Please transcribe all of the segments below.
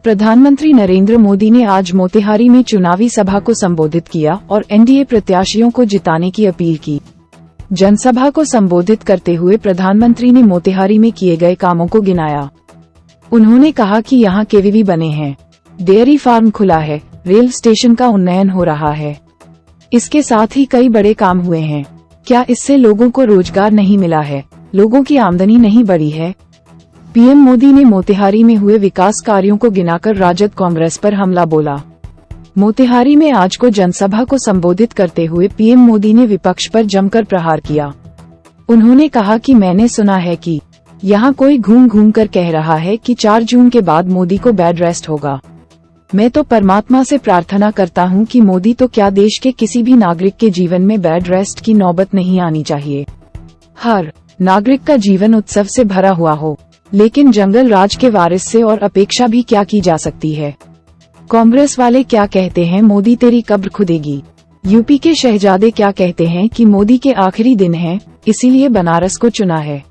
प्रधानमंत्री नरेंद्र मोदी ने आज मोतिहारी में चुनावी सभा को संबोधित किया और एनडीए प्रत्याशियों को जिताने की अपील की। जनसभा को संबोधित करते हुए प्रधानमंत्री ने मोतिहारी में किए गए कामों को गिनाया। उन्होंने कहा कि यहाँ केवीबी बने हैं, डेयरी फार्म खुला है, रेल स्टेशन का उन्नयन हो रहा है। इसके साथ ही कई बड़े काम हुए हैं। क्या इससे लोगों को रोजगार नहीं मिला है? लोगों की आमदनी नहीं बढ़ी है? पीएम मोदी ने मोतिहारी में हुए विकास कार्यों को गिनाकर राजद कांग्रेस पर हमला बोला। मोतिहारी में आज को जनसभा को संबोधित करते हुए पीएम मोदी ने विपक्ष पर जमकर प्रहार किया। उन्होंने कहा कि मैंने सुना है कि यहाँ कोई घूम घूम कर कह रहा है कि 4 जून के बाद मोदी को बेड रेस्ट होगा। मैं तो परमात्मा से प्रार्थना करता हूँ कि मोदी तो क्या देश के किसी भी नागरिक के जीवन में बेड रेस्ट की नौबत नहीं आनी चाहिए। हर नागरिक का जीवन उत्सव से भरा हुआ हो, लेकिन जंगल राज के वारिस से और अपेक्षा भी क्या की जा सकती है। कांग्रेस वाले क्या कहते हैं, मोदी तेरी कब्र खुदेगी। यूपी के शहजादे क्या कहते हैं कि मोदी के आखिरी दिन हैं, इसीलिए बनारस को चुना है।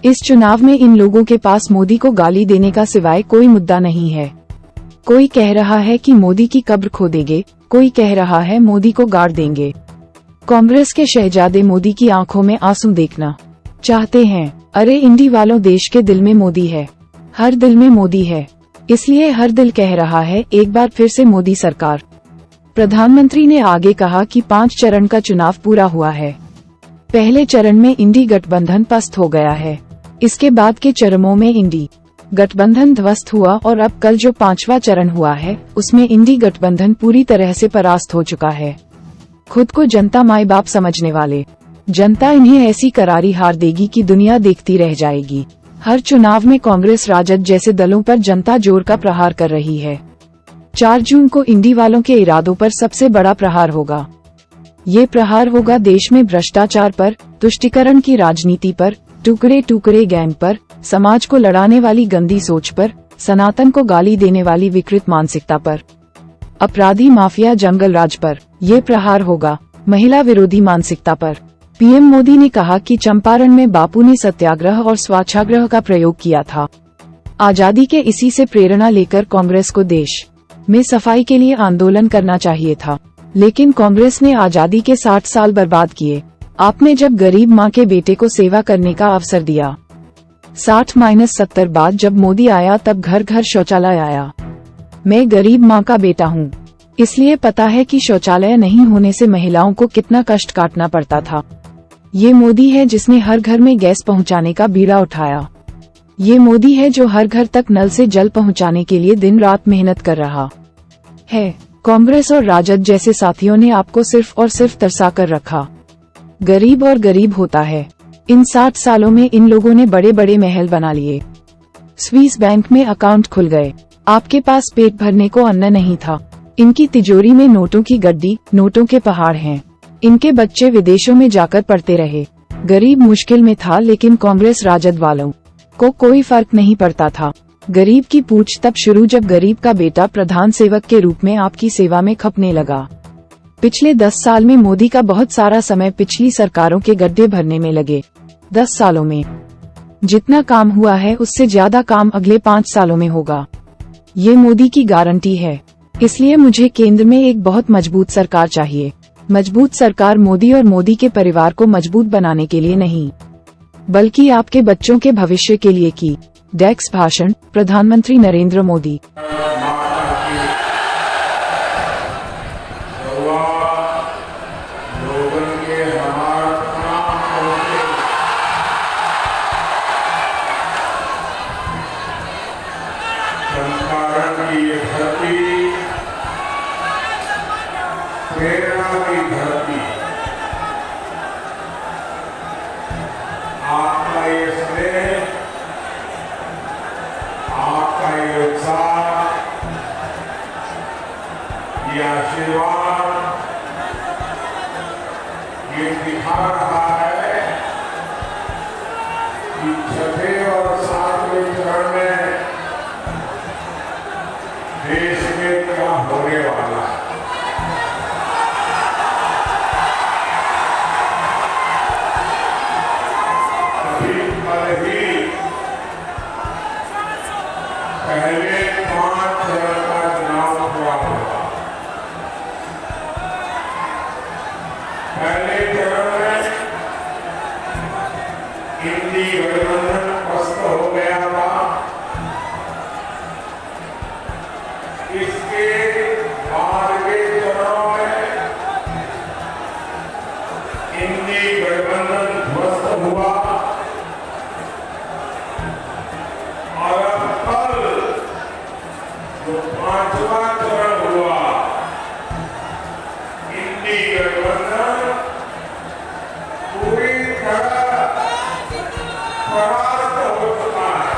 इस चुनाव में इन लोगों के पास मोदी को गाली देने का सिवाय कोई मुद्दा नहीं है। कोई कह रहा है कि मोदी की कब्र खोदेंगे, कोई कह रहा है मोदी को गाड़ देंगे। कांग्रेस के शहजादे मोदी की आंखों में आंसू देखना चाहते हैं। अरे इंडी वालों, देश के दिल में मोदी है, हर दिल में मोदी है, इसलिए हर दिल कह रहा है एक बार फिर से मोदी सरकार। प्रधानमंत्री ने आगे कहा कि 5 चरण का चुनाव पूरा हुआ है। पहले चरण में इंडी गठबंधन पस्त हो गया है। इसके बाद के चरणों में इंडी गठबंधन ध्वस्त हुआ और अब कल जो 5वां चरण हुआ है उसमें इंडी गठबंधन पूरी तरह से परास्त हो चुका है। खुद को जनता माई बाप समझने वाले जनता इन्हें ऐसी करारी हार देगी कि दुनिया देखती रह जाएगी। हर चुनाव में कांग्रेस राजद जैसे दलों पर जनता जोर का प्रहार कर रही है। 4 जून को इंडी वालों के इरादों पर सबसे बड़ा प्रहार होगा। ये प्रहार होगा देश में भ्रष्टाचार पर, तुष्टीकरण की राजनीति पर, टुकड़े टुकड़े गैंग पर, समाज को लड़ाने वाली गंदी सोच पर, सनातन को गाली देने वाली विकृत मानसिकता पर, अपराधी माफिया जंगल राज पर। ये प्रहार होगा महिला विरोधी मानसिकता पर। पीएम मोदी ने कहा कि चंपारण में बापू ने सत्याग्रह और स्वच्छाग्रह का प्रयोग किया था। आजादी के इसी से प्रेरणा लेकर कांग्रेस को देश में सफाई के लिए आंदोलन करना चाहिए था, लेकिन कांग्रेस ने आजादी के 60 साल बर्बाद किए। आपने जब गरीब माँ के बेटे को सेवा करने का अवसर दिया, 60-70 बाद जब मोदी आया तब घर घर शौचालय आया। मैं गरीब माँ का बेटा हूँ, इसलिए पता है कि शौचालय नहीं होने से महिलाओं को कितना कष्ट काटना पड़ता था। ये मोदी है जिसने हर घर में गैस पहुंचाने का बीड़ा उठाया। ये मोदी है जो हर घर तक नल से जल पहुंचाने के लिए दिन रात मेहनत कर रहा है। कांग्रेस और राजद जैसे साथियों ने आपको सिर्फ और सिर्फ तरसा कर रखा। गरीब और गरीब होता है। इन 60 सालों में इन लोगों ने बड़े बड़े महल बना लिए, स्विस बैंक में अकाउंट खुल गए। आपके पास पेट भरने को अन्न नहीं था। इनकी तिजोरी में नोटों की गड्डी, नोटों के पहाड़ हैं। इनके बच्चे विदेशों में जाकर पढ़ते रहे। गरीब मुश्किल में था, लेकिन कांग्रेस राजद वालों को कोई फर्क नहीं पड़ता था। गरीब की पूछ तब शुरू जब गरीब का बेटा प्रधान सेवक के रूप में आपकी सेवा में खपने लगा। पिछले 10 साल में मोदी का बहुत सारा समय पिछली सरकारों के गड्ढे भरने में लगे। 10 सालों में जितना काम हुआ है उससे ज्यादा काम अगले 5 सालों में होगा। ये मोदी की गारंटी है। इसलिए मुझे केंद्र में एक बहुत मजबूत सरकार चाहिए। मजबूत सरकार मोदी और मोदी के परिवार को मजबूत बनाने के लिए नहीं, बल्कि आपके बच्चों के भविष्य के लिए की। डेस्क भाषण, प्रधानमंत्री नरेंद्र मोदी। प्रेरणा की धरती, आपका ये स्नेह, आपका ये उत्साह, ये आशीर्वाद, ये दिखा रहा है कि 6वें और 7वें चरण में देश में क्या होने वाला है। पहले 5 चरण का चुनाव हुआ होगा। पहले चरण में इंडी गठबंधन पस्त हो गया था। इसके बाद के चरणों में इंडी गठबंधन ध्वस्त हुआ और अब कल जो पांचवा चरण हुआ, इंडी गठबंधन पूरी तरह परास्त हो चुका है।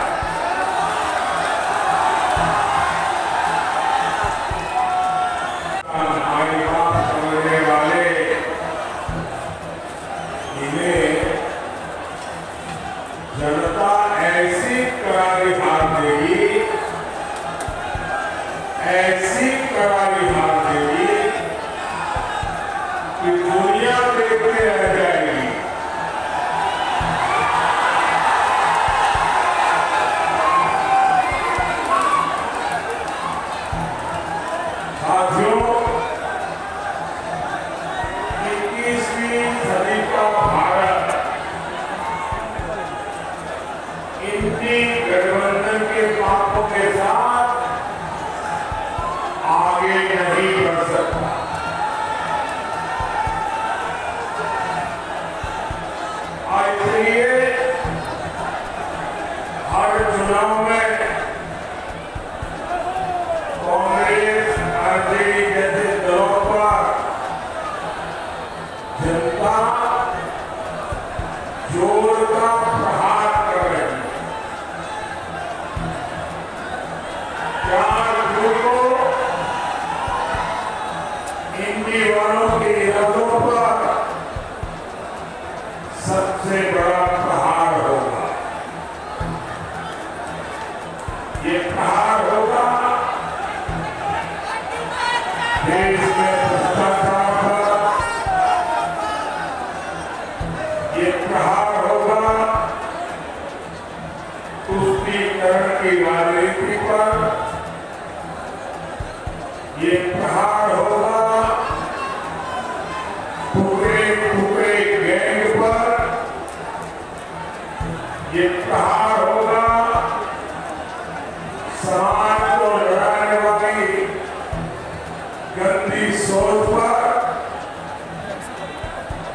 हमारी बात समझने वाले इन्हें जनता ऐसी करारी हार देगी, ऐसी करारी हार देगी कि दुनिया देखते रह जाएगी। साथियों, 21वीं सदी का भारत इंडी गठबंधन के पापों के साथ आगे नहीं बढ़ सकता। इसलिए हर चुनाव में कांग्रेस, आरजेडी जैसे दलों पर जनता जोर का प्रहार कर रही है। 4 जून को इंडी वालों के इरादों पर सबसे बड़ा प्रहार होगा। ये प्रहार होगा देश में भ्रष्टाचार पर, ये प्रहार होगा तुष्टीकरण की राजनीति पर, ये प्रहार होगा टुकड़े गैंग पर, ये प्रहार होगा समाज को लड़ाने वाली गंदी सोच पर,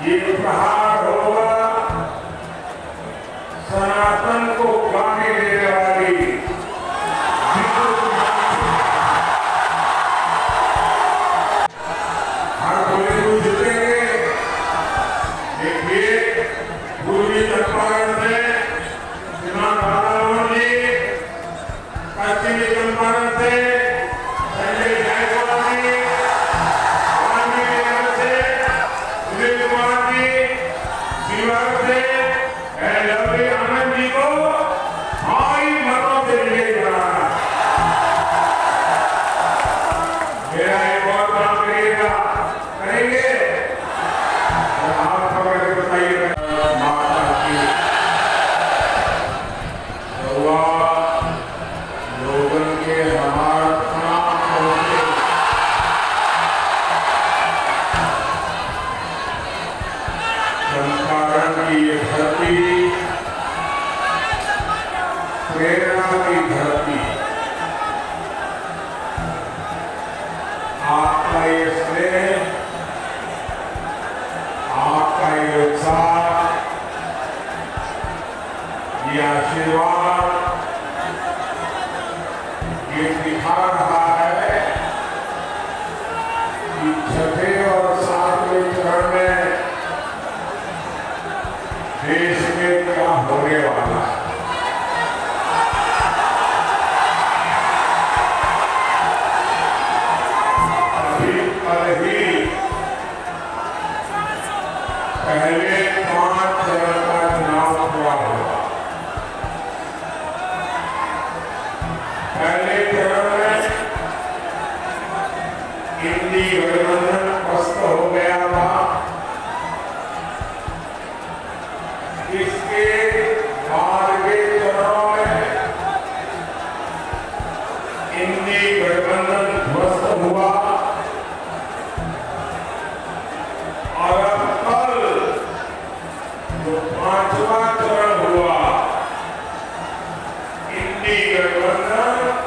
ये प्रहार होगा सनातन को गाली देने वाली हर गोली को जीतेंगे। देखिए, पूर्वी चंपारण से श्रीमान राधामोहन जी, पश्चिमी चंपारण से संजय जायसवाल जी, कानपुर से सुनील कुमार जी, शिवहर से लवली आनंद जी को भारी मतों से विजयी बनाना। मेरा एक और काम करिएगा, करेंगे आप खबर के बताइए। माता की दुआ लोगों के समर्थन होते चंपारण की ये धरती प्रेरणा की धरती, आपका ये स्नेह, आपका ये उत्साह, ये आशीर्वाद, ये दिखा रहा है कि छठे और 7वें चरण में देश में क्या होने वाला है। अभी कल ही पहले 5 चरण का चुनाव हुआ होगा। पहले चरण में इंडी गठबंधन पस्त हो गया था। इसके बाद के चरणों में इंडी गठबंधन ध्वस्त हुआ और अब कल जो पांचवा चरण हुआ, इंडी गठबंधन